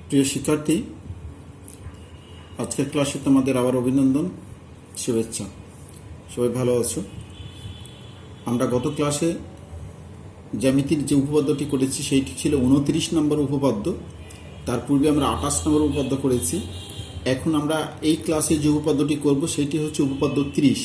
প্রিয় শিক্ষার্থী, আজকের ক্লাসে তোমাদের আবার অভিনন্দন, শুভেচ্ছা। সবাই ভালো আছো? আমরা গত ক্লাসে জ্যামিতির যে উপপাদ্যটি করেছি সেইটি ছিল 29 নম্বর উপপাদ্য। তার পূর্বে আমরা 28 নম্বর উপপাদ্য করেছি। এখন আমরা এই ক্লাসে যে উপপাদ্যটি করব সেটি হচ্ছে উপপাদ্য 30।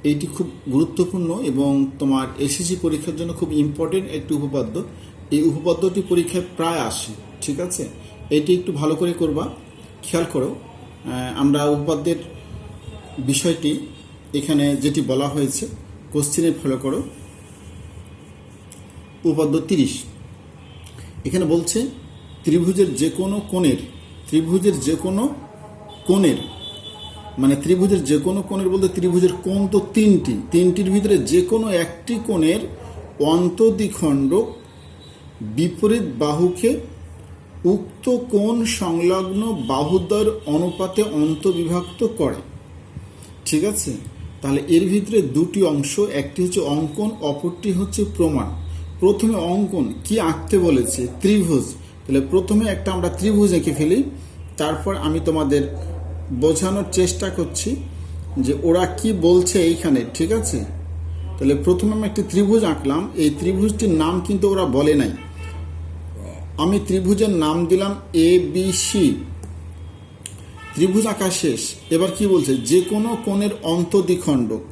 এইটি খুব গুরুত্বপূর্ণ এবং তোমার এসএসসি পরীক্ষার জন্য খুব ইম্পর্টেন্ট একটি উপপাদ্য। এই উপপাদ্যটি পরীক্ষায় প্রায় আসে, ঠিক আছে? এটি একটু ভালো করে করবা, খেয়াল করো। আমরা উপপাদ্যের বিষয়টি এখানে যেটি বলা হয়েছে কোশ্চেনে ফলো করো। উপপাদ্য 30 এখানে বলছে ত্রিভুজের যে কোনো কোণের মানে ত্রিভুজের যে কোনো কোণের বলতে ত্রিভুজের কোণ তো তিনটির ভিতরে যে কোনো একটি কোণের অন্তদ্বিখণ্ডক বিপরীত বাহুকে উক্ত কোণ সংলগ্ন বাহুদ্বয়ের অনুপাতে অন্তবিভক্ত করে। ঠিক আছে? তাহলে এর ভিতরে দুটি অংশ, একটি হচ্ছে অঙ্কন, অপরটি হচ্ছে প্রমাণ। প্রথমে অঙ্কন কি আঁকতে বলেছে? ত্রিভুজ। তাহলে প্রথমে একটা আমরা ত্রিভুজ এঁকে ফেলি, তারপর আমি তোমাদের বোঝানোর চেষ্টা করছি যে ওরা কি বলছে এইখানে। ঠিক আছে? তাহলে প্রথমে আমি একটি ত্রিভুজ আঁকলাম। এই ত্রিভুজটির নাম কিন্তু ওরা বলে নাই, আমি ত্রিভুজের নাম দিলাম ABC। ত্রিভুজ আঁকা শেষ। এবার কি বলছে? যে কোনো কোণের অন্তদ্বিখণ্ডক,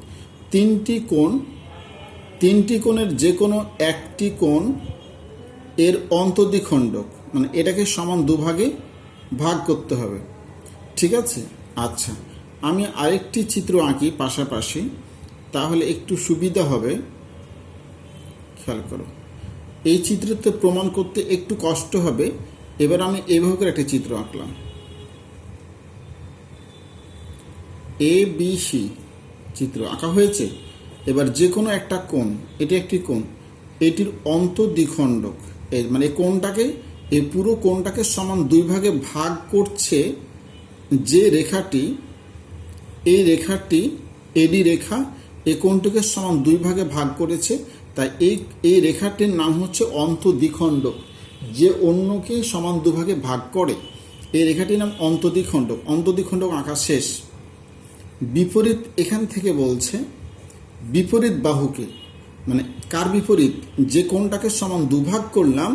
তিনটি কোণের যে কোনো একটি কোণ এর অন্তদ্বিখণ্ডক, মানে এটাকে সমান দুভাগে ভাগ করতে হবে। ঠিক আছে? আচ্ছা, আমি আরেকটি চিত্র আঁকি পাশাপাশি, তাহলে একটু সুবিধা হবে। খেয়াল করো, এই চিত্রতে প্রমাণ করতে একটু কষ্ট হবে। এবার আমি এইভাবে করে একটা চিত্র আঁকলাম, ABC চিত্র আঁকা হয়েছে। এবার যে কোনো একটা কোণ, এটি একটি কোণ, এটির অন্তদ্বিখণ্ডক, মানে কোণটাকে, এই পুরো কোণটাকে সমান দুই ভাগে ভাগ করছে যে রেখাটি, এই রেখাটি এডি রেখা, এই কোণটিকে সমান দুই ভাগে ভাগ করেছে। তাই এই রেখাটির নাম হচ্ছে অন্তদ্বিখণ্ডক। যে অন্যকে সমান দুভাগে ভাগ করে এই রেখাটির নাম অন্তদ্বিখণ্ডক। অন্তদ্বিখণ্ডক আঁকা শেষ। বিপরীত, এখান থেকে বলছে বিপরীত বাহুকে, মানে কার বিপরীত? যে কোণটাকে সমান দুভাগ করলাম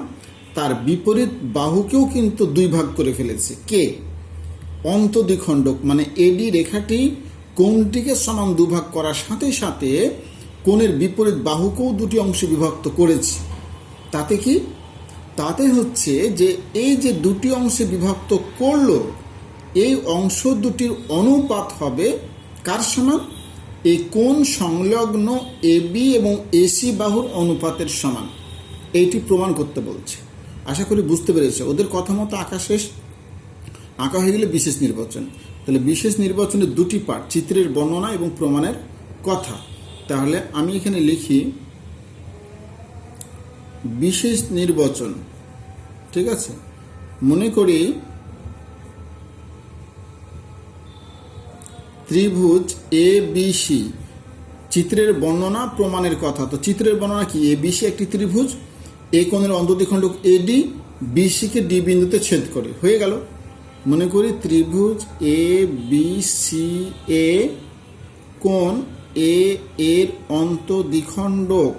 তার বিপরীত বাহুকেও কিন্তু দুই ভাগ করে ফেলেছে। কে? অন্তদ্বিখণ্ডক, মানে এডি রেখাটি কোণটিকে সমান দুভাগ করার সাথে সাথে কোণের বিপরীত বাহুকেও দুটি অংশে বিভক্ত করেছে। তাতে কি? তাতে হচ্ছে যে এই যে দুটি অংশে বিভক্ত করলো, এই অংশ দুটির অনুপাত হবে কার সমান? এই কোণ সংলগ্ন এবি এবং এসি বাহুর অনুপাতের সমান। এইটি প্রমাণ করতে বলছে। আশা করি বুঝতে পেরেছে। ওদের কথা মতো আঁকা শেষ। আঁকা হয়ে গেলে বিশেষ নির্বাচন। তাহলে বিশেষ নির্বাচনের দুটি পার্ট, চিত্রের বর্ণনা এবং প্রমাণের কথা। তাহলে আমি এখানে লিখি বিশেষ নির্বাচন। ঠিক আছে? মনে করি ত্রিভুজ ABC, চিত্রের বর্ণনা প্রমাণের কথা। তো চিত্রের বর্ণনা কি? ABC একটি ত্রিভুজ, এ কোণের অন্তদ্বিখণ্ডক AD BC-কে D বিন্দুতে ছেদ করে। হয়ে গেল। মনে করি ত্রিভুজ ABCA কোণ A এর অন্তদ্বিখণ্ডক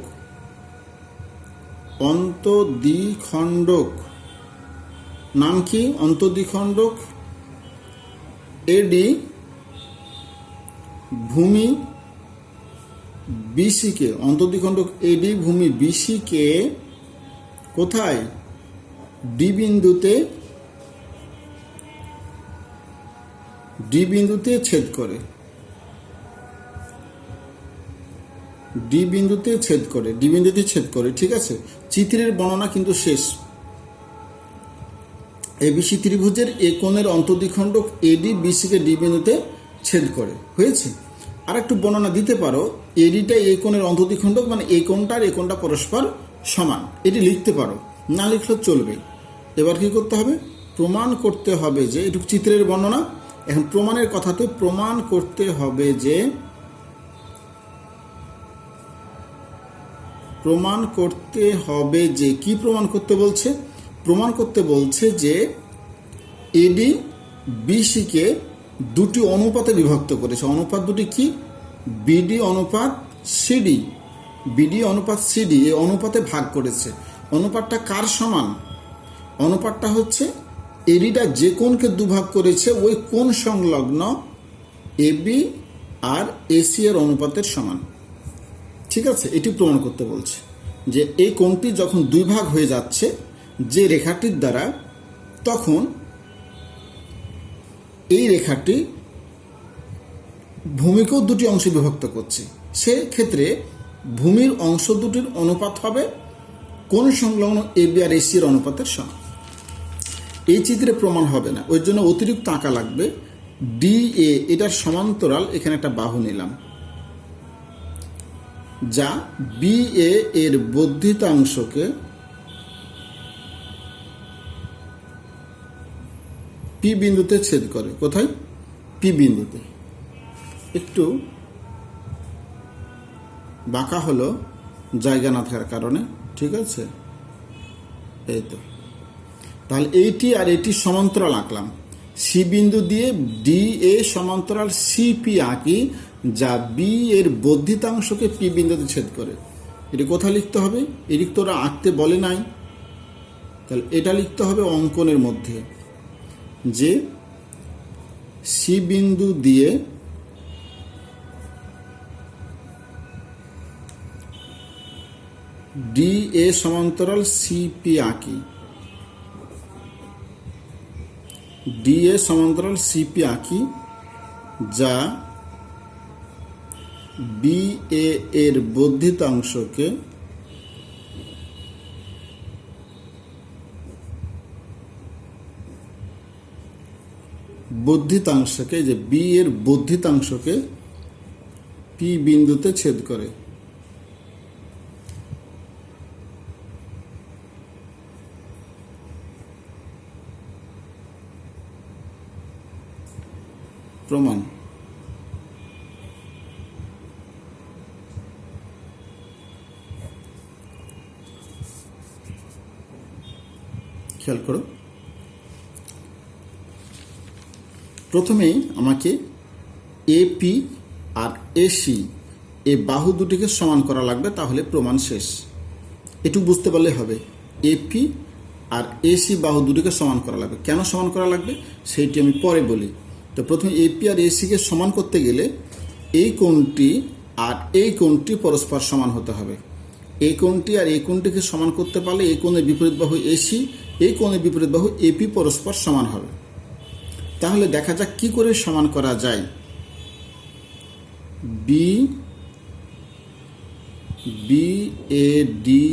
নাম কি? অন্তদ্বিখণ্ডক AD ভূমি BC-কে, অন্তদ্বিখণ্ডক AD ভূমি BC-কে কোথায়? D বিন্দুতে ছেদ করে। D বিন্দুতে ছেদ করে। ঠিক আছে? চিত্রের বর্ণনা কিন্তু শেষ। ABC ত্রিভুজের এ কোণের অন্তদ্বিখণ্ডক AD BC-কে D বিন্দুতে ছেদ করে। হয়েছে? আর একটু বর্ণনা দিতে পারো, এডিটা এই কোণের অন্তদ্বিখণ্ডক, মানে এই কোণটা আর এই কোণটা পরস্পর সমান। এটি লিখতে পারো, না লিখলেও চলবে। এবার কি করতে হবে? প্রমাণ করতে হবে যে, এটুকু চিত্রের বর্ণনা। এখন প্রমাণের কথাতে প্রমাণ করতে হবে যে, কি প্রমাণ করতে বলছে? প্রমাণ করতে বলছে যে এডি বিসিকে দুটি অনুপাতে বিভক্ত করেছে। অনুপাত দুটি কি? বিডি অনুপাত সিডি। বিডি অনুপাত সিডি এই অনুপাতে ভাগ করেছে। অনুপাতটা কার সমান? অনুপাতটা হচ্ছে এডিটা যে কোণকে দুভাগ করেছে ওই কোণ সংলগ্ন এবি আর এসি এর অনুপাতের সমান। ঠিক আছে, এটি প্রমাণ করতে বলছে যে এই কোণটি যখন দুই ভাগ হয়ে যাচ্ছে যে রেখাটির দ্বারা, তখন এই রেখাটি ভূমিকেও দুটি অংশে বিভক্ত করছে। সেক্ষেত্রে ভূমির অংশ দুটির অনুপাত হবে কোণ সংলগ্ন এবি আর এসি এর অনুপাতের সমান। এই চিত্রে প্রমাণ হবে না, ওই জন্য অতিরিক্ত আঁকা লাগবে। ডি এ এটার সমান্তরাল এখানে একটা বাহু নিলাম, যা বি এর বর্ধিতাংশকে পি বিন্দুতে ছেদ করে। কোথায়? পি বিন্দুতে। একটু বাঁকা হলো জায়গা না থাকার কারণে। ঠিক আছে, এই তো। তাহলে এইটি আর এটি সমান্তরাল আঁকলাম। সি বিন্দু দিয়ে ডি এ সমান্তরাল সিপি আঁকি, যা বি এর বর্ধিতাংশকে পি বিন্দুতে ছেদ করে। এটি কোথায় লিখতে হবে? এটি তো ওরা আঁকতে বলে নাই। তাহলে এটা লিখতে হবে অঙ্কনের মধ্যে, যে সি বিন্দু দিয়ে ডি এ সমান্তরাল সিপি আঁকি। ডি এ সমান্তরাল সিপি আঁকি, যা বি এর বর্ধিতাংশকে যে বি এর বর্ধিতাংশকে পি বিন্দুতে ছেদ করে। প্রমাণ। খেয়াল করো, প্রথমেই আমাকে এপি আর এসি এই বাহু দুটিকে সমান করা লাগবে, তাহলে প্রমাণ শেষ। একটু বুঝতে পারলে হবে। এপি আর এসি বাহু দুটিকে সমান করা লাগবে। কেন সমান করা লাগবে সেইটি আমি পরে বলি। তো প্রথমে এপি আর এসিকে সমান করতে গেলে এই কোণটি আর এই কোণটি পরস্পর সমান হতে হবে। এই কোণটি আর এই কোণটিকে সমান করতে পারলে এই কোণের বিপরীত বাহু এসি, এই কোণের বিপরীত বাহু এপি পরস্পর সমান হবে। তাহলে দেখা যাক কি করে সমান করা যায়। বি এ ডি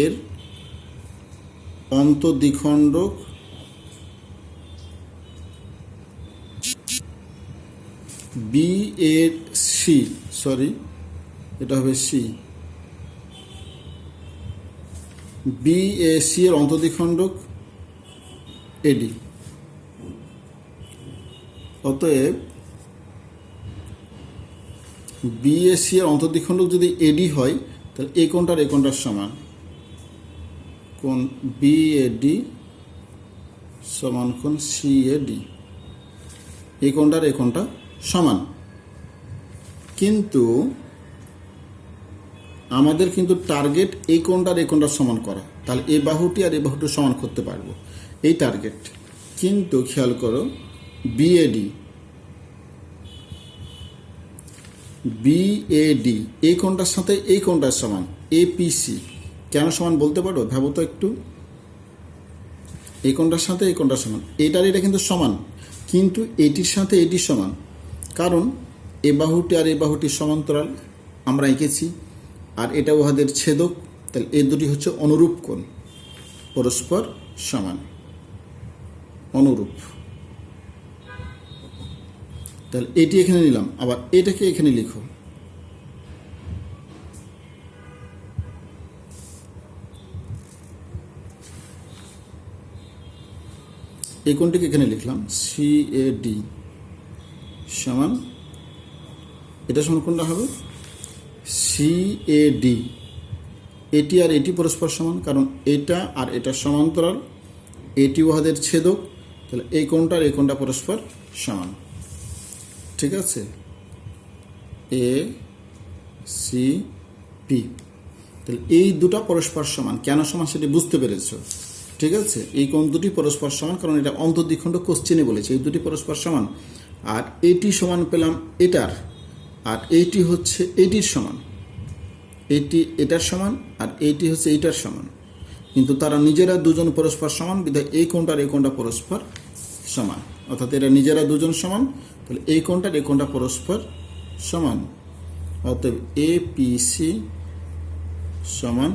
এর অন্তঃদ্বিখণ্ডক বি এ সি, এটা হবে সি। বি এ সি এর অন্তঃদ্বিখণ্ডক এডি। অতএব বি এ সি এর অন্তঃদ্বিখণ্ডক যদি এডি হয়, তাহলে এই কোণটার এই কোণটার সমান। কোণ বি এ ডি সমান কোণ সি এ ডি। এই কোণটার এই কোণটা সমান। কিন্তু আমাদের টার্গেট এই কোণটার এই কোণটার সমান করা। তাহলে এই বাহুটি আর এই বাহুটি সমান করতে পারবো, এই টার্গেট। কিন্তু খেয়াল করো, বিএডি এই কোণটার সাথে এই কোণটার সমান। এপিসি কেন সমান বলতে পারো? ভাবো তো একটু। এই কোণটার সাথে এই কোণটার সমান, এটার এটা কিন্তু সমান, কিন্তু এটির সাথে এটি সমান। কারণ এ বাহুটি আর এই বাহুটি সমান্তরাল আমরা এঁকেছি, আর এটা উহাদের ছেদক। তাহলে এই দুটি হচ্ছে অনুরূপ কোণ, পরস্পর সমান, অনুরূপ। তাহলে এটি এখানে নিলাম, আবার এটাকে এখানে লিখো। এই কোণটিকে এখানে লিখলাম সি এ ডি সমান, এটা সমান কোনটা হবে? C A D. এটি আর এটি পরস্পর সমান, কারণ এটা আর এটা সমান্তরাল। এটি উহাদের ছেদক, তাহলে এই কোণটা আর এই কোণটা পরস্পর সমান, ঠিক আছে, এ সি পি। তাহলে এই দুটো পরস্পর সমান, কেন সমান সেটি বুঝতে পেরেছ, ঠিক আছে। এই কোণ দুটি পরস্পর সমান কারণ এটা অন্তর্দ্বিখণ্ড কোশ্চেনে বলেছে এই দুটি পরস্পর সমান। আর এটি সমান পেলাম এটার, আর এইটি হচ্ছে এইটির সমান, এইটি এটার সমান, আর এইটি হচ্ছে এইটার সমান, কিন্তু তারা নিজেরা দুজন পরস্পর সমান বিধায় এই কোণটার এই কোণটা পরস্পর সমান, অর্থাৎ এরা নিজেরা দুজন সমান। তাহলে এই কোণটার এই কোণটা পরস্পর সমান, অতএব এ পি সি সমান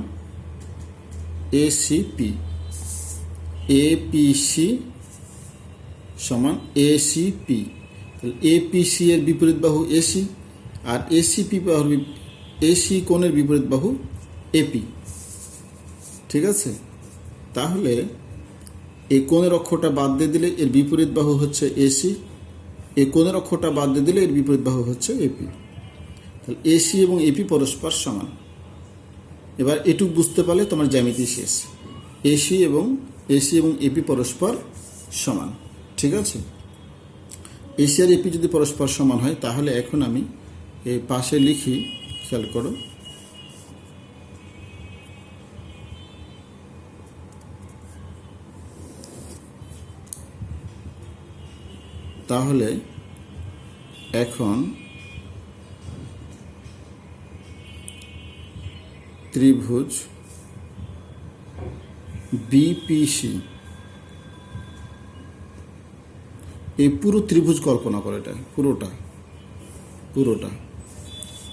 A C P, A P C সমান এ সি পি। তাহলে এ পি সি এর বিপরীত বাহু এসি, আর এসি পি বাহুর এসি কোণের বিপরীত বাহু এপি, ঠিক আছে। তাহলে এই কোণের অক্ষরটা বাদ দিয়ে দিলে এর বিপরীত বাহু হচ্ছে এসি, এই কোণের অক্ষরটা বাদ দিয়ে দিলে এর বিপরীত বাহু হচ্ছে এপি। তাহলে এসি এবং এপি পরস্পর সমান। এবার এটুকু বুঝতে পারলে তোমার জ্যামিতি শেষ। এসি এবং এপি পরস্পর সমান, ঠিক আছে। এসি আর এপি যদি পরস্পর সমান হয় তাহলে এখন আমি এই পাশে লিখি, খেয়াল করো, তাহলে এখন ত্রিভুজ বিপিসি, এই পুরো ত্রিভুজ কল্পনা করো, এটা পুরোটা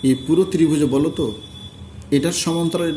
এই পুরো ত্রিভুজে বলো তো এটার সমান্তরাল এটা